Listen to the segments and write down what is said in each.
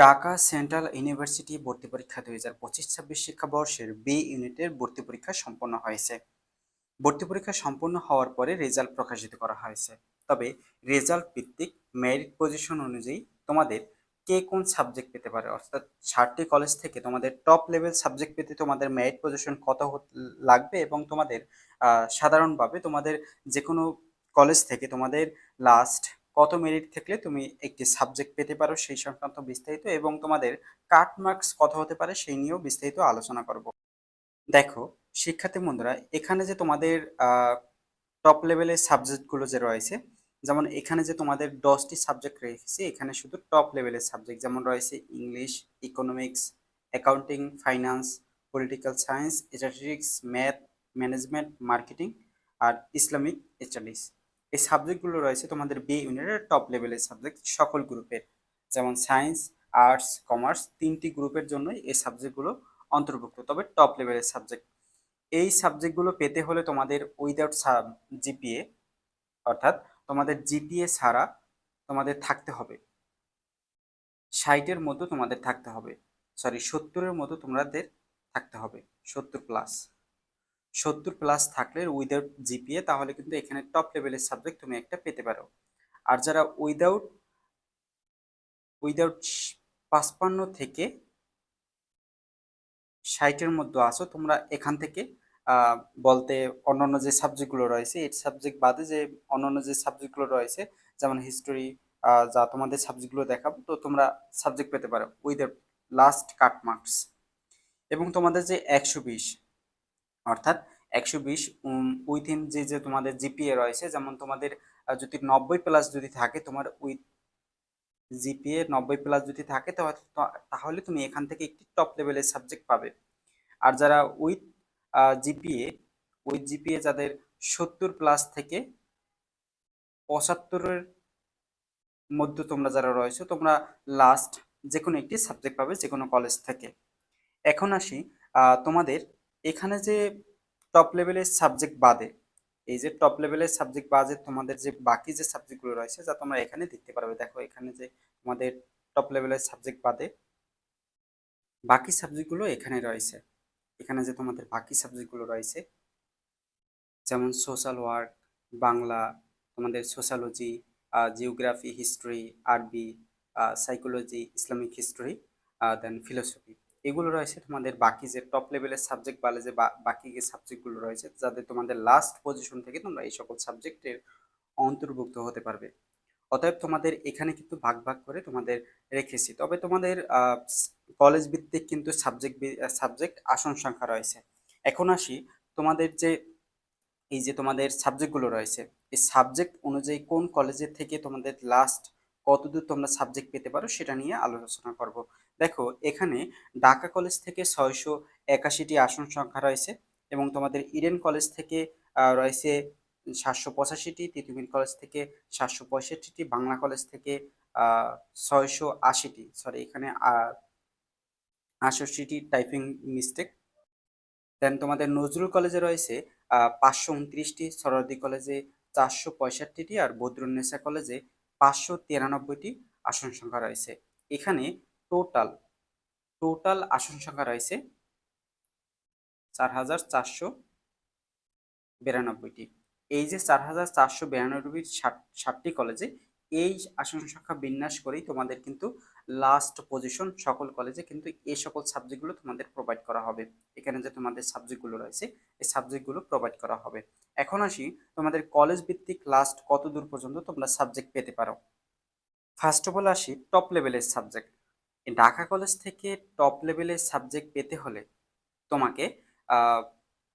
Dhaka central university ভর্তি পরীক্ষা 2025-26 শিক্ষাবর্ষের B ইউনিটের ভর্তি পরীক্ষা সম্পন্ন হয়েছে। ভর্তি পরীক্ষা সম্পন্ন হওয়ার পরে রেজাল্ট প্রকাশিত করা হয়েছে। তবে রেজাল্ট ভিত্তিক মেরিট পজিশন অনুযায়ী তোমাদের কে কোন সাবজেক্ট পেতে পারে, অর্থাৎ 60টি কলেজ থেকে তোমাদের টপ লেভেল সাবজেক্ট পেতে তোমাদের মেরিট পজিশন কত লাগবে এবং তোমাদের সাধারণভাবে তোমাদের যে কোনো কলেজ থেকে তোমাদের লাস্ট কত মেরিট থাকলে তুমি একটি সাবজেক্ট পেতে পারো সেই সংক্রান্ত বিস্তারিত এবং তোমাদের কাট মার্কস কত হতে পারে সেই নিয়েও বিস্তারিত আলোচনা করব। দেখো শিক্ষার্থী বন্ধুরা, এখানে যে তোমাদের টপ লেভেলের সাবজেক্টগুলো যে রয়েছে, যেমন এখানে যে তোমাদের 10টি সাবজেক্ট রেখেছি, এখানে শুধু টপ লেভেলের সাবজেক্ট যেমন রয়েছে English, economics, accounting, finance, political science, statistics, math, management, marketing আর ইসলামিক স্টাডিজ। এই সাবজেক্টগুলো রয়েছে তোমাদের বি ইউনিটের টপ লেভেলের সাবজেক্ট সকল গ্রুপের, যেমন সায়েন্স, আর্টস, কমার্স 3টি গ্রুপের জন্যই এই সাবজেক্টগুলো অন্তর্ভুক্ত, তবে টপ লেভেলের সাবজেক্ট। এই সাবজেক্টগুলো পেতে হলে তোমাদের উইদাউট জিপিএ, অর্থাৎ তোমাদের জিপিএ ছাড়া তোমাদের থাকতে হবে 60-এর মধ্যে, তোমাদের থাকতে হবে 70-এর মধ্যে তোমাদের থাকতে হবে, 70 প্লাস থাকলে উইদাউট জিপিএ, তাহলে কিন্তু এখানে টপ লেভেলের সাবজেক্ট তুমি একটা পেতে পারো। আর যারা উইদাউট উইদাউট 55 থেকে 60-এর মধ্যে আসো, তোমরা এখান থেকে বলতে অন্যান্য যে সাবজেক্টগুলো রয়েছে এই সাবজেক্ট বাদে যে অন্যান্য যে সাবজেক্টগুলো রয়েছে, যেমন হিস্টোরি, যা তোমাদের সাবজেক্টগুলো দেখাবো, তো তোমরা সাবজেক্ট পেতে পারো উইথ লাস্ট কাট মার্কস। এবং তোমাদের যে 120, অর্থাৎ 120 উইথিন যে যে তোমাদের জিপিএ রয়েছে, যেমন তোমাদের যদি 90 প্লাস যদি থাকে, তোমার উইথ জিপিএ 90 প্লাস যদি থাকে, তাহলে তুমি এখান থেকে একটি টপ লেভেলের সাবজেক্ট পাবে। আর যারা জিপিএ উইথ জিপিএ যাদের 70 প্লাস থেকে 75-এর মধ্যে তোমরা যারা রয়েছে, তোমরা লাস্ট যে কোনো একটি সাবজেক্ট পাবে যে কোনো কলেজ থেকে। এখন আসি তোমাদের এখানে যে টপ লেভেলের সাবজেক্ট বাদে, এই যে টপ লেভেলের সাবজেক্ট বাদে তোমাদের যে বাকি যে সাবজেক্টগুলো রয়েছে যা তোমরা এখানে দেখতে পারবে। দেখো এখানে যে তোমাদের টপ লেভেলের সাবজেক্ট বাদে বাকি সাবজেক্টগুলো এখানে রয়েছে। এখানে যে তোমাদের বাকি সাবজেক্টগুলো রয়েছে, যেমন সোশ্যাল ওয়ার্ক, বাংলা, তোমাদের সোশ্যালজি, জিওগ্রাফি, হিস্ট্রি, আরবি, সাইকোলজি, ইসলামিক হিস্ট্রি, দেন ফিলোসফি, এগুলো রয়েছে তোমাদের বাকি যে টপ লেভেলের সাবজেক্ট বলে যে বাকি যে সাবজেক্টগুলো রয়েছে, যাদের তোমাদের লাস্ট পজিশন থেকে তোমরা এই সকল সাবজেক্টের অন্তর্ভুক্ত হতে পারবে। অতএব তোমাদের এখানে কিন্তু ভাগ ভাগ করে তোমাদের রেখেছি। তবে তোমাদের কলেজ ভিত্তিক কিন্তু সাবজেক্ট আসন সংখ্যা রয়েছে। এখন আসি তোমাদের যে এই যে তোমাদের সাবজেক্টগুলো রয়েছে, এই সাবজেক্ট অনুযায়ী কোন কলেজের থেকে তোমাদের লাস্ট কতদূর তোমরা সাবজেক্ট পেতে পারো সেটা নিয়ে আলোচনা করব। দেখো এখানে ঢাকা কলেজ থেকে 681টি আসন সংখ্যা রয়েছে এবং তোমাদের ইডেন কলেজ থেকে রয়েছে 785টি, তিতুমির কলেজ থেকে 765টি, বাংলা কলেজ থেকে 680টি, সরি এখানে 68টি টাইপিং মিস্টেক। দেন তোমাদের নজরুল কলেজে রয়েছে 529টি, সরোয়ার্দী কলেজে 465টি আর বদরুন্নেসা কলেজে 593টি আসন সংখ্যা রয়েছে। এখানে টোটাল টোটাল আসন সংখ্যা রয়েছে 4492টি। এই যে 4492 ষাটটি কলেজে এই আসন সংখ্যা বিন্যাস করেই তোমাদের কিন্তু লাস্ট পজিশন সকল কলেজে কিন্তু এই সকল সাবজেক্টগুলো তোমাদের প্রোভাইড করা হবে। এখানে যে তোমাদের সাবজেক্টগুলো রয়েছে এই সাবজেক্টগুলো প্রোভাইড করা হবে। এখন আসি তোমাদের কলেজ ভিত্তিক লাস্ট কত দূর পর্যন্ত তোমরা সাবজেক্ট পেতে পারো। ফার্স্ট অফ অল আসি টপ লেভেলের সাবজেক্ট। ঢাকা কলেজ থেকে টপ লেভেলের সাবজেক্ট পেতে হলে তোমাকে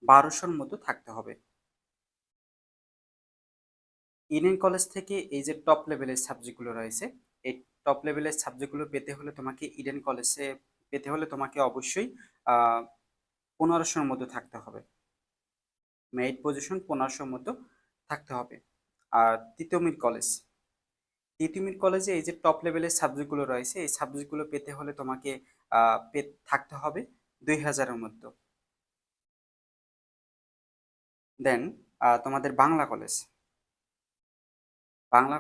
1200-র মতো থাকতে হবে। ইডেন কলেজ থেকে এই যে টপ লেভেলের সাবজেক্টগুলো রয়েছে, এই টপ লেভেলের সাবজেক্টগুলো পেতে হলে তোমাকে ইডেন কলেজে পেতে হলে তোমাকে অবশ্যই 1500-র মধ্যে থাকতে হবে। মেরিট পজিশন 1500-র মধ্যে থাকতে হবে। আর তিতুমির কলেজে এই যে টপ লেভেলের সাবজেক্টগুলো রয়েছে এই সাবজেক্টগুলো পেতে হলে তোমাকে থাকতে হবে 2000-এর মধ্যে। দেন তোমাদের বাংলা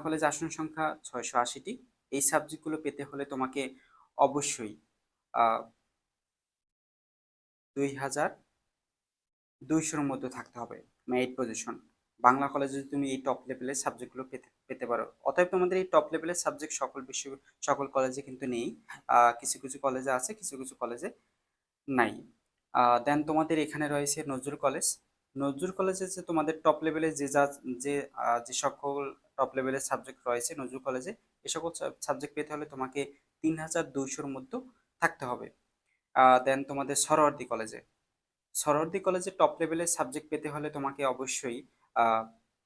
কলেজ আসন সংখ্যা 680টি। এই সাবজেক্টগুলো পেতে হলে তোমাকে অবশ্যই 2200-র মধ্যে থাকতে হবে মেরিট পজিশন। বাংলা কলেজে যদি তুমি এই টপ লেভেলের সাবজেক্টগুলো পেতে পেতে পারো। অতএব তোমাদের এই টপ লেভেলের সাবজেক্ট সকল কলেজে কিন্তু নেই। কিছু কিছু কলেজে আছে, কিছু কিছু কলেজে নাই। দেন তোমাদের এখানে রয়েছে নজরুল কলেজ। নজরুল কলেজে যে তোমাদের টপ লেভেলে যে যে সকল টপ লেভেলের সাবজেক্ট রয়েছে নজরুল কলেজে, এ সকল সাবজেক্ট পেতে হলে তোমাকে 3200-র মধ্যে থাকতে হবে। দেন তোমাদের সরোয়ার্দী কলেজে টপ লেভেলের সাবজেক্ট পেতে হলে তোমাকে অবশ্যই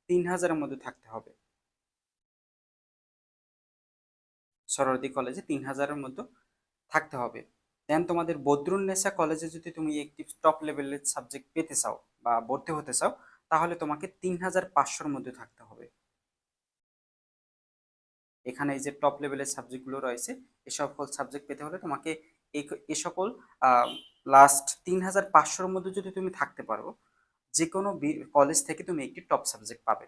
3000-এর মধ্যে থাকতে হবে। সরোয়ার্দী কলেজে 3000-এর মধ্যে থাকতে হবে। দেন তোমাদের বদরুন্নেসা কলেজে যদি তুমি একটি টপ লেভেলের সাবজেক্ট পেতে চাও বা ভর্তি হতে চাও, তাহলে তোমাকে 3500-র মধ্যে থাকতে হবে। এখানে এই যে টপ লেভেলের সাবজেক্টগুলো রয়েছে, এ সকল সাবজেক্ট পেতে হলে তোমাকে এ সকল লাস্ট 3500-র মধ্যে যদি তুমি থাকতে পারো, যে কোনো কলেজ থেকে তুমি একটি টপ সাবজেক্ট পাবে।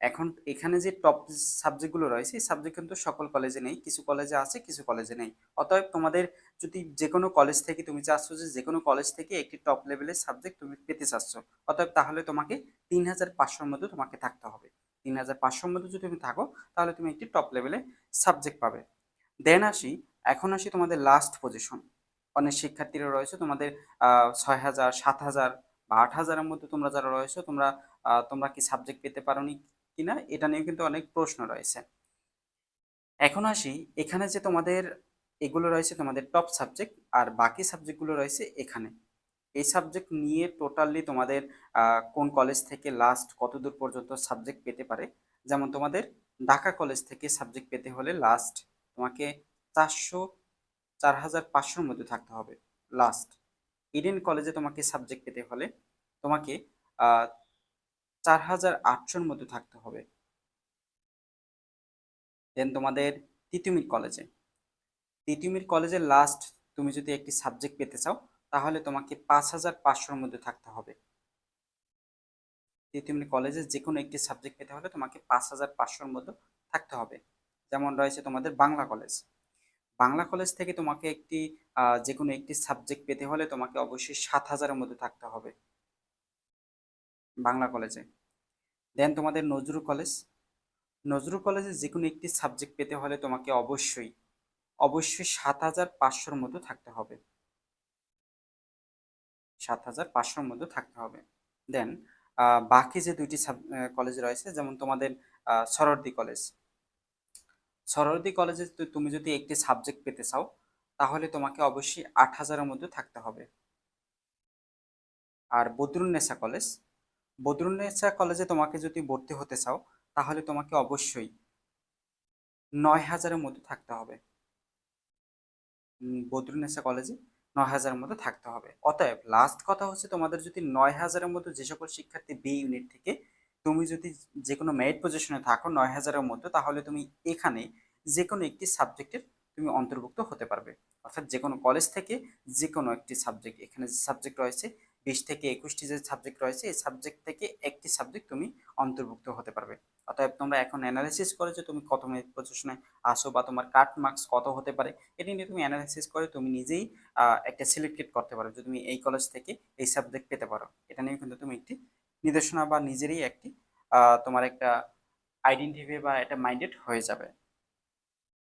এখন এখানে যে টপ সাবজেক্টগুলো রয়েছে এই সাবজেক্ট কিন্তু সকল কলেজে নেই, কিছু কলেজে আছে, কিছু কলেজে নেই। অতএব তোমাদের যদি যে কোনো কলেজ থেকে তুমি চাচ্ছ যে কোনো কলেজ থেকে একটি টপ লেভেলের সাবজেক্ট তুমি পেতে চাচ্ছ, অতএব তাহলে তোমাকে 3500-র মধ্যে তোমাকে থাকতে হবে। 3500-র মধ্যে যদি তুমি থাকো, তাহলে তুমি একটি টপ লেভেলে সাবজেক্ট পাবে। দেন এখন আসি তোমাদের লাস্ট পজিশন। অনেক শিক্ষার্থীরা রয়েছে তোমাদের 6000, 7000 বা 8000-এর মধ্যে তোমরা যারা রয়েছে, তোমরা কি সাবজেক্ট পেতে পারোনি কিনা, এটা নিয়ে কিন্তু অনেক প্রশ্ন রয়েছে। এখন আসি এখানে যে তোমাদের এগুলো রয়েছে তোমাদের টপ সাবজেক্ট, আর বাকি সাবজেক্টগুলো রয়েছে এখানে। এই সাবজেক্ট নিয়ে টোটালি তোমাদের কোন কলেজ থেকে লাস্ট কত দূর পর্যন্ত সাবজেক্ট পেতে পারে। যেমন তোমাদের ঢাকা কলেজ থেকে সাবজেক্ট পেতে হলে লাস্ট তোমাকে 4500-র মধ্যে থাকতে হবে লাস্ট। ইডেন কলেজে তোমাকে সাবজেক্ট পেতে হলে তোমাকে 4800-র মধ্যে থাকতে হবে। দেন তোমাদের তিতুমির কলেজে লাস্ট তুমি যদি একটি সাবজেক্ট পেতে চাও, তাহলে তোমাকে 5500-র মধ্যে থাকতে হবে। তিতুমির কলেজে যে কোনো একটি সাবজেক্ট পেতে হলে তোমাকে 5500-র মধ্যে থাকতে হবে। যেমন রয়েছে তোমাদের বাংলা কলেজ থেকে তোমাকে যে কোনো একটি সাবজেক্ট পেতে হলে তোমাকে অবশ্যই 7000-এর মধ্যে থাকতে হবে বাংলা কলেজে। দেন তোমাদের নজরুল কলেজে যে কোনো একটি সাবজেক্ট পেতে হলে তোমাকে অবশ্যই 7500-র মধ্যে থাকতে হবে। 7500-র মধ্যে থাকতে হবে। দেন বাকি যে দুইটি কলেজ রয়েছে, যেমন তোমাদের সরোয়ার্দী কলেজে তুমি যদি একটি সাবজেক্ট পেতে চাও, তাহলে তোমাকে অবশ্যই 8000-এর মধ্যে থাকতে হবে। আর বদরুন্নেসা কলেজে তোমাকে যদি ভর্তি হতে চাও, তাহলে তোমাকে অবশ্যই 9000-এর মধ্যে থাকতে হবে। বদরুন্নেসা কলেজে 9000-এর মধ্যে থাকতে হবে। অতএব লাস্ট কথা হচ্ছে, তোমাদের যদি 9000-এর মধ্যে যে সকল শিক্ষার্থী বি ইউনিট থেকে তুমি যদি যে কোনো মেরিট পজিশনে থাকো 9000-এর মধ্যে, তাহলে তুমি এখানে যে কোনো একটি সাবজেক্টের তুমি অন্তর্ভুক্ত হতে পারবে। অর্থাৎ যে কোনো কলেজ থেকে যে কোনো একটি সাবজেক্ট, এখানে যে সাবজেক্ট রয়েছে 20 থেকে 21টি যে সাবজেক্ট রয়েছে, এই সাবজেক্ট থেকে একটি সাবজেক্ট তুমি অন্তর্ভুক্ত হতে পারবে। অতএব তোমরা এখন অ্যানালাইসিস করে যে তুমি কত মেরিট পজিশনে আসো বা তোমার কাট মার্কস কত হতে পারে, এটি নিয়ে তুমি অ্যানালাইসিস করে তুমি নিজেই একটা সিলেক্টেড করতে পারো যে তুমি এই কলেজ থেকে এই সাবজেক্ট পেতে পারো। এটা নিয়ে কিন্তু তুমি একটি নির্দেশনা বা নিজেরই একটি তোমার একটা আইডেন্টিফাই বা একটা মাইন্ডেড হয়ে যাবে।